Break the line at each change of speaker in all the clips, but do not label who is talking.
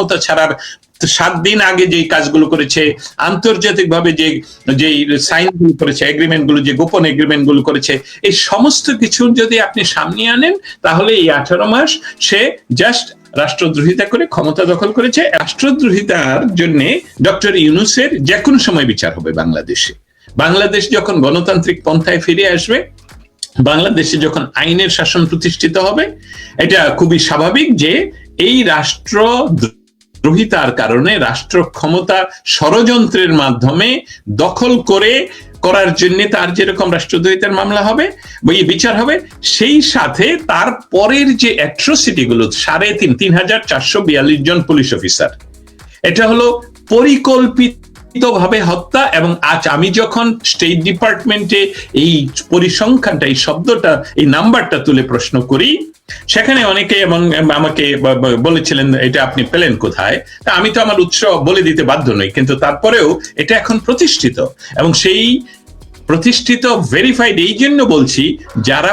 ক্ষমতা ছাড়ার 7 দিন আগে যে কাজগুলো করেছে, আন্তর্জাতিকভাবে যে যে সাইনগুলো করেছে, এগ্রিমেন্ট গুলো, যে গোপন এগ্রিমেন্ট গুলো করেছে, এই সমস্ত কিছু যদি আপনি সামনে আনেন, তাহলে এই 18 মাস সে জাস্ট রাষ্ট্রদ্রোহিতা করে ক্ষমতা দখল করেছে। রাষ্ট্রদ্রোহিতার জন্য ডক্টর ইউনূসের যে কোনো সময় বিচার হবে বাংলাদেশে। বাংলাদেশ যখন গণতান্ত্রিক পন্থায় ফিরে আসবে, বাংলাদেশে যখন আইনের শাসন প্রতিষ্ঠিত হবে, এটা খুবই স্বাভাবিক যে এই রাষ্ট্রদ্রোহিতার কারণে রাষ্ট্র ক্ষমতা ষড়যন্ত্রের মাধ্যমে দখল করার জন্য তার যেরকম রাষ্ট্রদ্রোহিতার মামলা হবে, বিচার হবে, সেই সাথে তার পরের যে অ্যাট্রোসিটি গুলো, 3,442 জন পুলিশ অফিসার, এটা হলো পরিকল্পিতভাবে হত্যা। এবং আজ আমি যখন স্টেট ডিপার্টমেন্টে এই পরিসংখ্যানটা, এই শব্দটা, এই নাম্বারটা তুলে প্রশ্ন করি, সেখানে অনেকে এবং আমাকে বলেছিলেন এটা আপনি পেলেন কোথায়। তা আমি তো আমার উৎস বলে দিতে বাধ্য নই, কিন্তু তারপরেও এটা এখন প্রতিষ্ঠিত, এবং সেই প্রতিষ্ঠিত ভেরিফাইড এই জন্য বলছি, যারা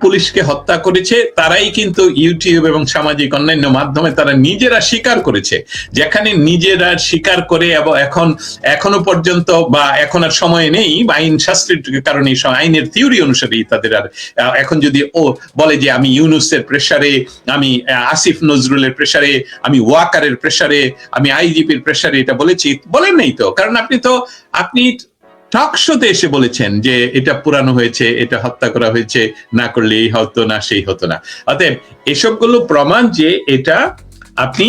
পুলিশকে হত্যা করেছে তারাই কিন্তু ইউটিউব এবং সামাজিক অন্যান্য মাধ্যমে তারা নিজেরা স্বীকার করেছে। যেখানে নিজেরা স্বীকার করে এবং এখনো পর্যন্ত, বা এখন আর সময় নেই আইন শাস্ত্রের কারণে, আইনের থিওরি অনুসারেই তাদের আর এখন যদি ও বলে যে আমি ইউনূসের প্রেসারে, আমি আসিফ নজরুলের প্রেসারে, আমি ওয়াকারের প্রেসারে, আমি আইজিপির প্রেসারে এটা বলেছি, বলেন নাই তো। কারণ আপনি টক শোতে এসে বলেছেন যে এটা পুরানো হয়েছে, এটা হত্যা করা হয়েছে, না করলে এই হতো না, সেই হতো না। অতএব এসবগুলো প্রমাণ যে এটা আপনি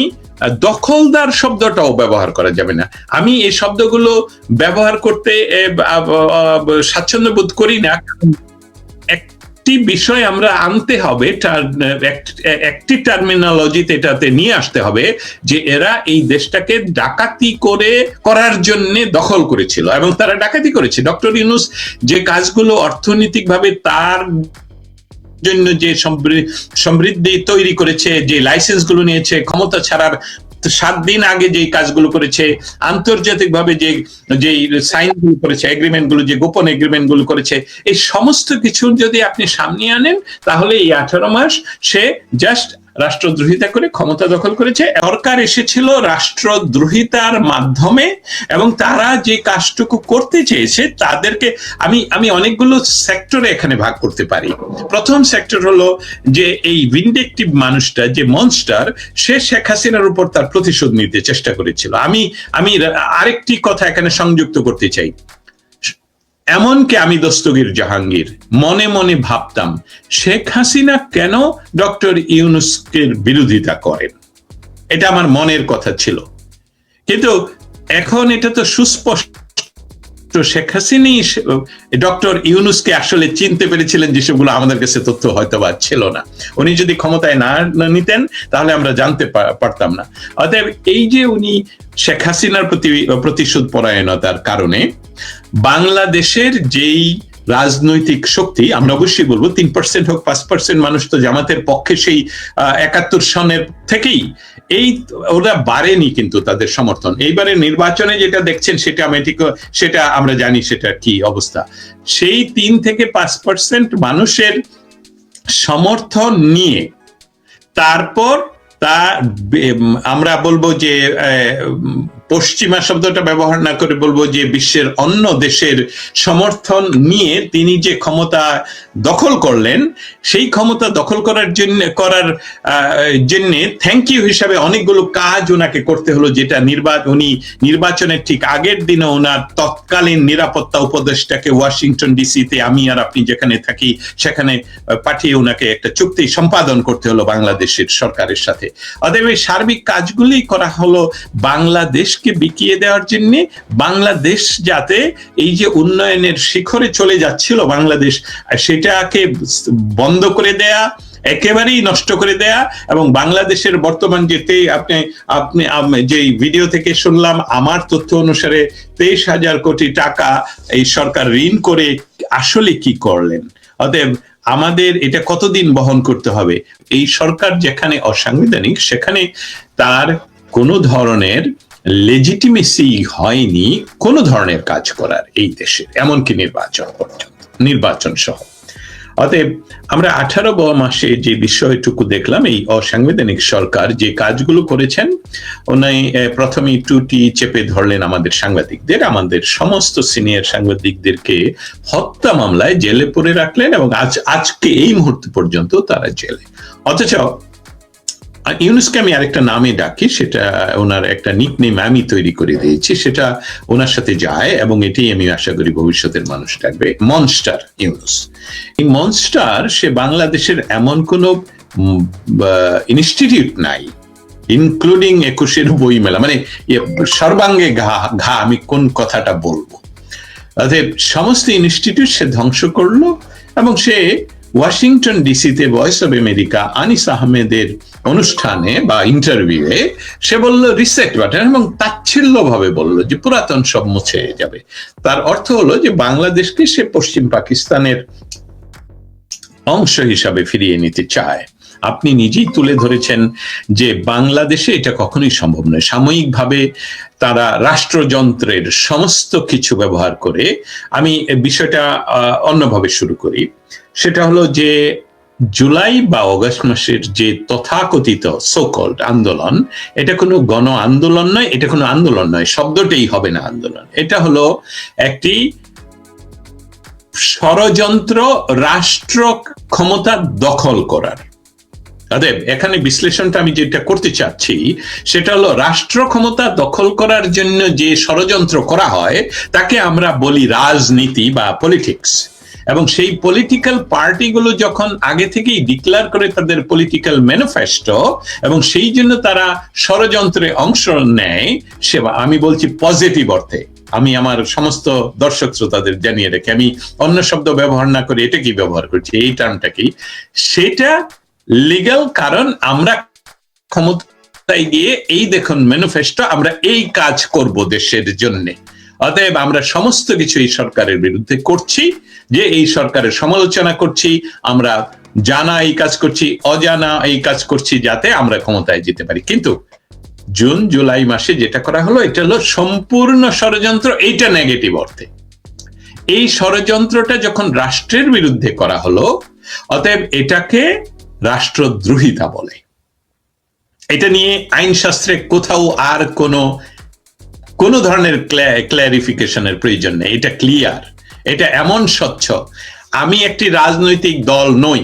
দখলদার শব্দটাও ব্যবহার করা যাবে না। আমি এই শব্দগুলো ব্যবহার করতে স্বাচ্ছন্দ্য বোধ করি না। একটি বিষয় আমরা আনতে হবে, একটি টার্মিনোলজিতে এটাতে নিয়ে আসতে হবে, যে এরা এই দেশটাকে ডাকাতি করার জন্য দখল করেছিল, এবং তারা ডাকাতি করেছে। ডক্টর ইউনূস যে কাজগুলো অর্থনৈতিকভাবে তার জন্য যে সমৃদ্ধি তৈরি করেছে, যে লাইসেন্স গুলো নিয়েছে, ক্ষমতা ছাড়ার 7 দিন আগে যে কাজগুলো করেছে, আন্তর্জাতিকভাবে যে সাইনগুলো করেছে, এগ্রিমেন্ট গুলো, যে গোপন এগ্রিমেন্ট গুলো করেছে, এই সমস্ত কিছু যদি আপনি সামনে আনেন, তাহলে এই 18 মাস সে জাস্ট রাষ্ট্রদ্রোহিতা করে ক্ষমতা দখল করেছে। সরকার এসেছিল রাষ্ট্রদ্রোহিতার মাধ্যমে, এবং তারা যে কাজটুকু করতে চেয়েছে তাদেরকে আমি অনেকগুলো সেক্টরে এখানে ভাগ করতে পারি। প্রথম সেক্টর হলো যে এই ভিনডিকটিভ মানুষটা, যে মনস্টার, সে শেখ হাসিনার উপর তার প্রতিশোধ নিতে চেষ্টা করেছিল। আমি আরেকটি কথা এখানে সংযুক্ত করতে চাই। এমনকি আমি দস্তগীর জাহাঙ্গীর মনে মনে ভাবতাম, শেখ হাসিনা কেন ডক্টর ইউনূসের বিরোধিতা করেন, এটা আমার মনের কথা ছিল। কিন্তু এখন এটা তো সুস্পষ্ট, শেখ হাসিনা ডক্টর ইউনূসকে আসলে চিনতে পেরেছিলেন, যেসবগুলো আমাদের কাছে তথ্য হয়তো বা ছিল না। উনি যদি ক্ষমতায় না নিতেন তাহলে আমরা জানতে পারতাম না। অতএব এই যে উনি শেখ হাসিনার প্রতিশোধ পরায়ণতার কারণে বাংলাদেশের যেই রাজনৈতিক শক্তি, আমরা অবশ্যই বলবো 3% হোক 5% মানুষ তো জামাতের পক্ষে সেই 71 সনের থেকেই, ওরা বাড়েনি কিন্তু তাদের সমর্থন। এইবারে নির্বাচনে যেটা দেখছেন সেটা আমরা জানি সেটা কি অবস্থা। সেই 3 থেকে 5% মানুষের সমর্থন নিয়ে তারপর আমরা বলবো যে পশ্চিমা শব্দটা ব্যবহার না করে বলবো যে বিশ্বের অন্য দেশের সমর্থন নিয়ে তিনি যে ক্ষমতা দখল করলেন, সেই ক্ষমতা দখল করার জন্য থ্যাংক ইউ হিসাবে অনেকগুলো কাজ ওনাকে করতে হলো, যেটা উনি নির্বাচনের ঠিক আগের দিনে ওনার তৎকালীন নিরাপত্তা উপদেষ্টাকে ওয়াশিংটন ডিসিতে, আমি আর আপনি যেখানে থাকি সেখানে পাঠিয়ে ওনাকে একটা চুক্তি সম্পাদন করতে হলো বাংলাদেশের সরকারের সাথে। অতএব এই সার্বিক কাজগুলি করা হলো বাংলাদেশকে বিকিয়ে দেওয়ার জন্য, বাংলাদেশ যাতে এই যে উন্নয়নের শিখরে চলে যাচ্ছিল বাংলাদেশ, সেটাকে বন্ধ করে দেয়া, একেবারেই নষ্ট করে দেয়া। এবং বাংলাদেশের বর্তমান যেতে আপনি যে ভিডিও থেকে শুনলাম, আমার তথ্য অনুসারে 23,000 কোটি টাকা এই সরকার ঋণ করে আসলে কি করলেন। অতএব আমাদের এটা কতদিন বহন করতে হবে? এই সরকার যেখানে অসাংবিধানিক, সেখানে তার কোনো ধরনের লেজিটিমেসি হয়নি কোনো ধরনের কাজ করার এই দেশে, এমনকি নির্বাচন সহ। অতএব আমরা 18 মাসে যে বিষয়টুকু দেখলাম, এই অসাংবিধানিক সরকার যে কাজগুলো করেছেন, উনি প্রথমেই টুটি চেপে ধরলেন আমাদের সাংবাদিকদের, আমাদের সমস্ত সিনিয়র সাংবাদিকদেরকে হত্যা মামলায় জেলে পুরে রাখলেন, এবং আজকে এই মুহূর্ত পর্যন্ত তারা জেলে। অথচ ইউনুসকে আমি আরেকটা নামে ডাকি, সেটা ওনার একটা নিকনেম আমি তৈরি করে দিয়েছি, সেটা ওনার সাথে যায়, এবং এটাই আমি আশা করি ভবিষ্যতের মানুষ ডাকবে, মনস্টার ইউনুস। এই মনস্টার, সে বাংলাদেশের এমন কোন ইনস্টিটিউট নাই, ইনক্লুডিং 21-এর বইমেলা, মানে সর্বাঙ্গে ঘা, আমি কোন কথাটা বলবো, অতএব সমস্ত ইনস্টিটিউট সে ধ্বংস করলো, এবং সে ওয়াশিংটন ডিসিতে ভয়েস অব আমেরিকা আনিস আহমেদের অনুষ্ঠানে বা ইন্টারভিউয়ে সে বলল রিসেট বাটন, এবং তাচ্ছিল্য ভাবে বলল যে পুরাতন সব মুছে যাবে। তার অর্থ হলো যে বাংলাদেশকে সে পশ্চিম পাকিস্তানের অংশ হিসাবে ফিরিয়ে নিতে চায়। আপনি নিজেই তুলে ধরেছেন যে বাংলাদেশে এটা কখনোই সম্ভব নয়। সাময়িকভাবে তারা রাষ্ট্রযন্ত্রের সমস্ত কিছু ব্যবহার করে, আমি বিষয়টা অন্যভাবে শুরু করি, সেটা হলো যে জুলাই বা অগস্ট মাসের যে তথাকথিত সো-কল্ড আন্দোলন, এটা কোনো গণ আন্দোলন নয়, এটা কোনো আন্দোলন নয়, শব্দটাই হবে না আন্দোলন, এটা হলো একটি ষড়যন্ত্র রাষ্ট্র ক্ষমতা দখল করার। অতএব এখানে বিশ্লেষণটা আমি যেটা করতে চাচ্ছি সেটা হলো রাষ্ট্র ক্ষমতা দখল করার জন্য যে ষড়যন্ত্র করা হয় তাকে আমরা বলি রাজনীতি বা পলিটিক্স। এবং সেই পলিটিক্যাল পার্টিগুলো যখন আগে থেকেই ডিক্লেয়ার করে তাদের পলিটিক্যাল ম্যানিফেস্টো, এবং সেই জন্য তারা ষড়যন্ত্রে অংশ নেয়, সে আমি বলছি পজিটিভ অর্থে, আমি আমার সমস্ত দর্শক শ্রোতাদের জানিয়ে রেখে, আমি অন্য শব্দ ব্যবহার না করে এটা কি ব্যবহার করছি, এই টার্মটা কি, সেটা লিগ্যাল। কারণ আমরা ক্ষমতায় গিয়ে এই দেখুন ম্যানিফেস্টো, আমরা এই কাজ করব দেশের জন্য, অতএব আমরা সমস্ত কিছু এই সরকারের বিরুদ্ধে করছি, যে এই সরকারের সমালোচনা করছি, আমরা জানা এই কাজ করছি, অজানা এই কাজ করছি, যাতে আমরা ক্ষমতায় যেতে পারি। কিন্তু জুন জুলাই মাসে যেটা করা হলো, এটা হলো সম্পূর্ণ ষড়যন্ত্র, এইটা নেগেটিভ অর্থে। এই ষড়যন্ত্রটা যখন রাষ্ট্রের বিরুদ্ধে করা হলো, অতএব এটাকে রাষ্ট্রদ্রোহিতা বলে। এটা নিয়ে আইনশাস্ত্রে কোথাও আর কোন ধরনের ক্ল্যারিফিকেশনের প্রয়োজন নেই, এটা ক্লিয়ার, এটা এমন স্বচ্ছ। আমি একটি রাজনৈতিক দল নই,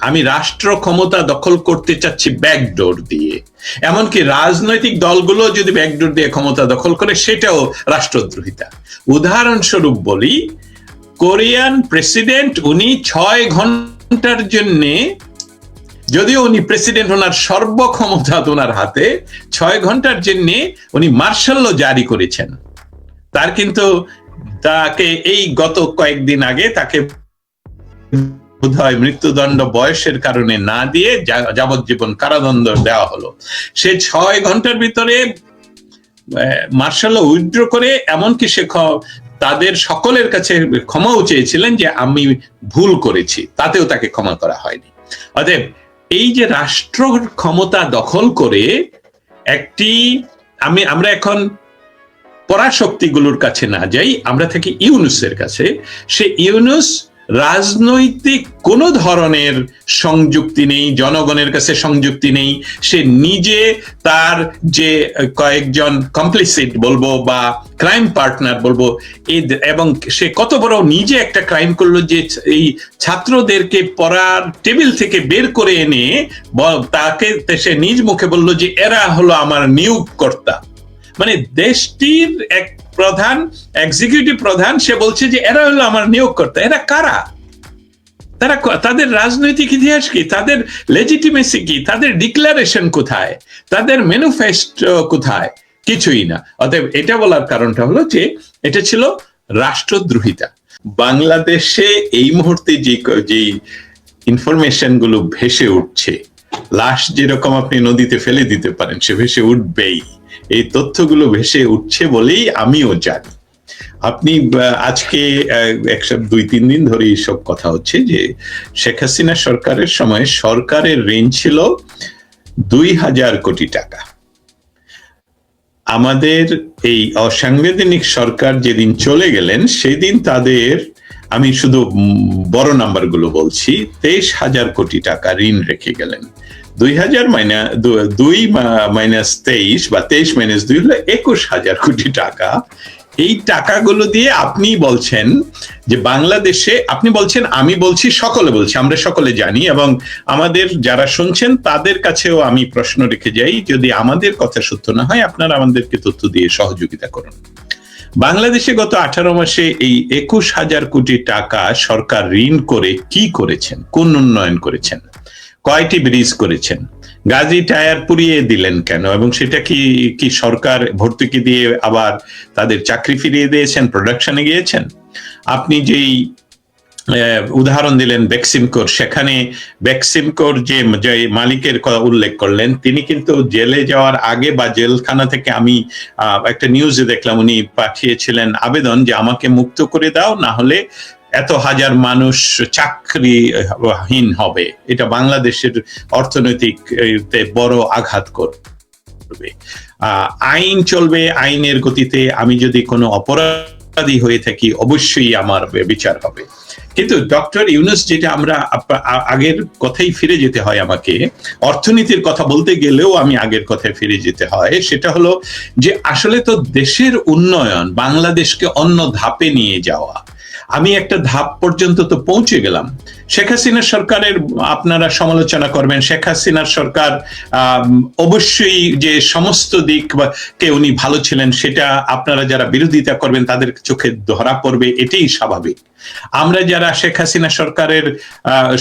আমি রাষ্ট্র ক্ষমতা দখল করতে চাচ্ছি ব্যাকডোর দিয়ে। এমনকি রাজনৈতিক দলগুলো যদি ব্যাকডোর দিয়ে ক্ষমতা দখল করে, সেটাও রাষ্ট্রদ্রোহিতা। উদাহরণস্বরূপ বলি, কোরিয়ান প্রেসিডেন্ট, উনি 6 ঘন্টার জন্যে, যদিও উনি প্রেসিডেন্ট, ওনার সর্বক্ষমতা ওনার হাতে, 6 ঘন্টার জন্য উনি মার্শাল ল জারি করেছেন। তার কিন্তু তাকে এই গত কয়েকদিন আগে তাকে বোধহয় মৃত্যুদণ্ড বয়সের কারণে না দিয়ে যাবজ্জীবন কারাদণ্ড দেওয়া হলো। সে 6 ঘন্টার ভিতরে মার্শাল ল উইথড্র করে, এমনকি সে তাদের সকলের কাছে ক্ষমাও চেয়েছিলেন যে আমি ভুল করেছি, তাতেও তাকে ক্ষমা করা হয়নি। অতএব এই যে রাষ্ট্র ক্ষমতা দখল করে একটি, আমরা এখন পরাশক্তিগুলোর কাছে না যাই, আমরা থাকি ইউনুসের কাছে। সে ইউনুস রাজনৈতিক কোন ধরনের সংযুক্তি নেই, জনগণের কাছে সংযুক্তি নেই। সে নিজে তার যে কয়েকজন কমপ্লিসিট বলবো বা ক্রাইম পার্টনার বলবো, এবং সে কত বড় নিজে একটা ক্রাইম করলো যে এই ছাত্রদেরকে পড়ার টেবিল থেকে বের করে এনে তাকে সে নিজ মুখে বলল যে এরা হলো আমার নিয়োগকর্তা। মানে দেশটির এক প্রধান, এক্সিকিউটিভ প্রধান, সে বলছে যে এরা হলো আমার নিয়োগকর্তা। এরা কারা? তারা, তাদের রাজনৈতিক ইতিহাস কি, তাদের লেজিটিমেসি কি, তাদের ডিক্লারেশন কোথায়, তাদের ম্যানিফেস্টো কোথায়? কিছুই না। অতএব এটা বলার কারণটা হলো যে এটা ছিল রাষ্ট্রদ্রোহিতা। বাংলাদেশে এই মুহূর্তে যে ইনফরমেশন গুলো ভেসে উঠছে, লাশ যেরকম আপনি নদীতে ফেলে দিতে পারেন, সে ভেসে উঠবেই। এই তথ্যগুলো ভেসে উঠছে বলেই আমিও জানি। আপনি আজকে 2-3 দিন ধরে এইসব কথা হচ্ছে যে শেখ হাসিনা সরকারের সময় সরকারের ঋণ ছিল 2000 কোটি টাকা। আমাদের এই অসাংবিধানিক সরকার যেদিন চলে গেলেন, সেদিন তাদের আমি শুধু বড় নাম্বারগুলো বলছি, 23,000 কোটি টাকা ঋণ রেখে গেলেন। 2 মাইনাস 23 বা 23 মাইনাস 2 হলো 21,000 কোটি টাকা। এই টাকাগুলো দিয়ে আপনি বলছেন যে বাংলাদেশে, আপনি বলছেন, আমি বলছি, সকলে বলছি, আমরা সকলে জানি, এবং আমাদের যারা শুনছেন তাদের কাছেও আমি প্রশ্ন রেখে যাই, যদি আমাদের কথা সত্য না হয় আপনারা আমাদেরকে তথ্য দিয়ে সহযোগিতা করুন। বাংলাদেশে গত 18 মাসে এই 21,000 কোটি টাকা সরকার ঋণ করে কি করেছেন, কোন উন্নয়ন করেছেন, কয়টি ব্রিজ করেছেন, গাজী টায়ার পুড়িয়ে দিলেন কেন, এবং সেটা কি সরকার ভর্তুকি দিয়ে আবার তাদের চাকরি ফিরিয়ে দিয়েছেন, প্রোডাকশনে গিয়েছেন? আপনি যেই উদাহরণ দিলেন বেক্সিমকোর, সেখানে বেক্সিমকোর যে মালিকের কথা উল্লেখ করলেন, তিনি কিন্তু জেলে যাওয়ার আগে বা জেলখানা থেকে, আমি একটা নিউজে দেখলাম, উনি পাঠিয়েছিলেন আবেদন যে আমাকে মুক্ত করে দাও, না হলে এত হাজার মানুষ চাকরিহীন হবে, এটা বাংলাদেশের অর্থনৈতিক বড় আঘাত করবে। আইন চলবে, আইনের গতিতে, আমি যদি কোনো অপরাধী হয়ে থাকি অবশ্যই আমার বিচার হবে। কিন্তু ডক্টর ইউনূস, যেটা আমরা আগের কথাই ফিরে যেতে হয়, আমাকে অর্থনীতির কথা বলতে গেলেও আমি আগের কথায় ফিরে যেতে হয়, সেটা হলো যে আসলে তো দেশের উন্নয়ন, বাংলাদেশকে অন্য ধাপে নিয়ে যাওয়া, আমি একটা ধাপ পর্যন্ত তো পৌঁছে গেলাম। শেখ হাসিনার সরকারের আপনারা সমালোচনা করবেন, শেখ হাসিনার সরকার অবশ্যই যে সমস্ত দিক কে উনি ভালো ছিলেন, সেটা আপনারা যারা বিরোধিতা করবেন তাদের চোখে ধরা পড়বে, এটাই স্বাভাবিক। আমরা যারা শেখ হাসিনা সরকারের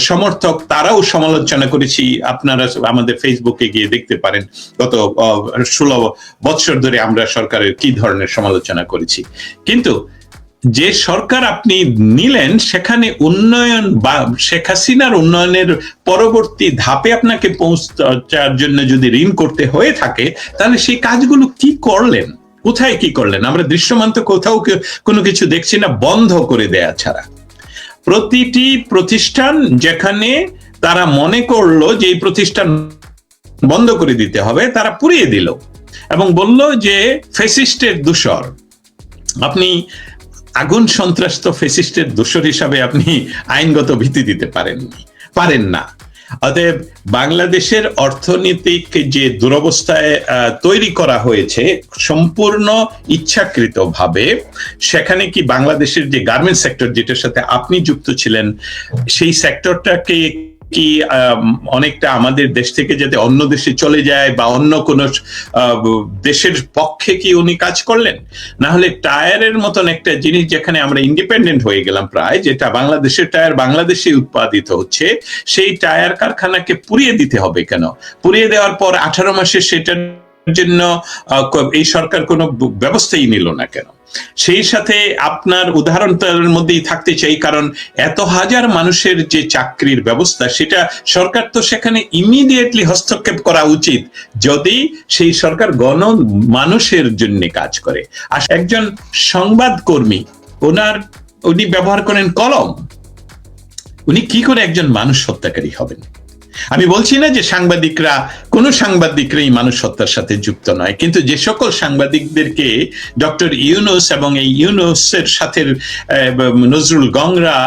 সমর্থক তারাও সমালোচনা করেছি, আপনারা আমাদের ফেসবুকে গিয়ে দেখতে পারেন গত 16 বছর ধরে আমরা সরকারের কি ধরনের সমালোচনা করেছি। কিন্তু যে সরকার আপনি নিলেন, সেখানে উন্নয়ন বা শেখ হাসিনার উন্নয়নের পরবর্তী ধাপে আপনাকে পৌঁছার জন্য যদি ঋণ করতে হয়ে থাকে, তাহলে সেই কাজগুলো কি করলেন, কোথায় কি করলেন? আমরা দৃশ্যমান তো কোথাও কোনো কিছু দেখছি না, বন্ধ করে দেয়া ছাড়া। প্রতিটি প্রতিষ্ঠান যেখানে তারা মনে করলো যে এই প্রতিষ্ঠান বন্ধ করে দিতে হবে, তারা পুড়িয়ে দিল এবং বলল যে ফ্যাসিস্টের দোসর। আপনি আগুন সন্ত্রাস তো ফ্যাসিস্টের দোসর হিসাবে আপনি আইনগত ভিত্তি দিতে পারেন না। অতএব বাংলাদেশের অর্থনৈতিক যে দুরবস্থায় তৈরি করা হয়েছে সম্পূর্ণ ইচ্ছাকৃতভাবে, সেখানে কি বাংলাদেশের যে গার্মেন্টস সেক্টর, যেটার সাথে আপনি যুক্ত ছিলেন, সেই সেক্টরটাকে কি অনেকটা আমাদের দেশ থেকে যাতে অন্য দেশে চলে যায় বা অন্য কোন দেশের পক্ষে কি উনি কাজ করলেন? না হলে টায়ারের মতন একটা জিনিস যেখানে আমরা ইন্ডিপেন্ডেন্ট হয়ে গেলাম প্রায়, যেটা বাংলাদেশের টায়ার বাংলাদেশে উৎপাদিত হচ্ছে, সেই টায়ার কারখানাকে পুড়িয়ে দিতে হবে কেন? পুড়িয়ে দেওয়ার পর 18 মাসে সেটার জন্য এই সরকার কোনো ব্যবস্থাই নিল না কেন? সেই সাথে আপনার উদাহরণটার মধ্যেই থাকতে চাই, কারণ এত হাজার মানুষের যে চাকরির ব্যবস্থা, সেটা সরকার তো সেখানে ইমিডিয়েটলি হস্তক্ষেপ করা উচিত, যদি সেই সরকার মানুষের জন্য কাজ করে। আর একজন সংবাদকর্মী, উনি ব্যবহার করেন কলম, উনি কি করে একজন মানুষ হত্যাকারী হবেন? আমি বলছি না যে কোনো সাংবাদিকরাই মানুষ হত্যার সাথে যুক্ত নয়, কিন্তু যে সকল সাংবাদিকদেরকে ডক্টর ইউনূস এবং এই ইউনূসের সাথে নজরুল গংরা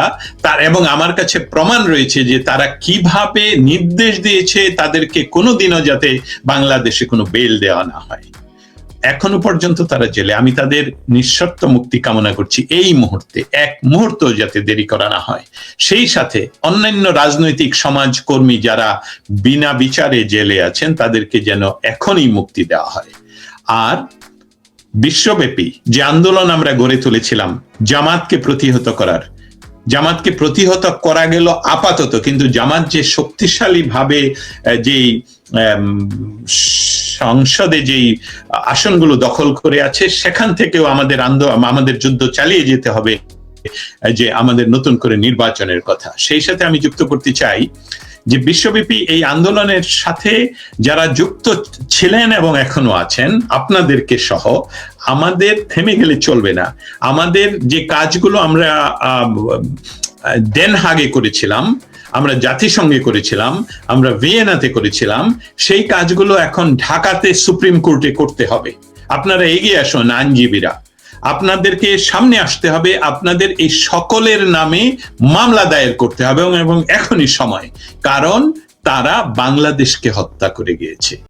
এবং আমার কাছে প্রমাণ রয়েছে যে তারা কিভাবে নির্দেশ দিয়েছে তাদেরকে কোনোদিনও যাতে বাংলাদেশে কোনো বেল দেওয়া না হয়, এখনো পর্যন্ত তারা জেলে। আমি তাদের নিঃশর্ত মুক্তি কামনা করছি এই মুহূর্তে, এক মুহূর্ত যাতে দেরি করা না হয়। সেই সাথে অন্যান্য রাজনৈতিক সমাজকর্মী যারা বিনা বিচারে জেলে আছেন, তাদেরকে যেন এখনই মুক্তি দেওয়া হয়। আর বিশ্বব্যাপী যে আন্দোলন আমরা গড়ে তুলেছিলাম জামাতকে প্রতিহত করা গেল আপাতত, কিন্তু জামাত যে শক্তিশালী ভাবে যেই সংসদে যেই আসনগুলো দখল করে আছে, সেখান থেকেও আমাদের যুদ্ধ চালিয়ে যেতে হবে, যে আমাদের নতুন করে নির্বাচনের কথা। সেই সাথে আমি যুক্ত করতে চাই যে বিশ্বব্যাপী এই আন্দোলনের সাথে যারা যুক্ত ছিলেন এবং এখনো আছেন, আপনাদেরকে সহ, আমাদের থেমে গেলে চলবে না। আমাদের যে কাজগুলো আমরা ডেন হাগে করেছিলাম, আমরা জাতিসংঘে করেছিলাম, আমরা ভিয়েনাতে করেছিলাম, সেই কাজগুলো এখন ঢাকাতে সুপ্রিম কোর্টে করতে হবে। আপনারা এগিয়ে আসুন আইনজীবীরা, আপনাদেরকে সামনে আসতে হবে, আপনাদের এই সকলের নামে মামলা দায়ের করতে হবে এবং এখনই সময়, কারণ তারা বাংলাদেশকে হত্যা করে গিয়েছে।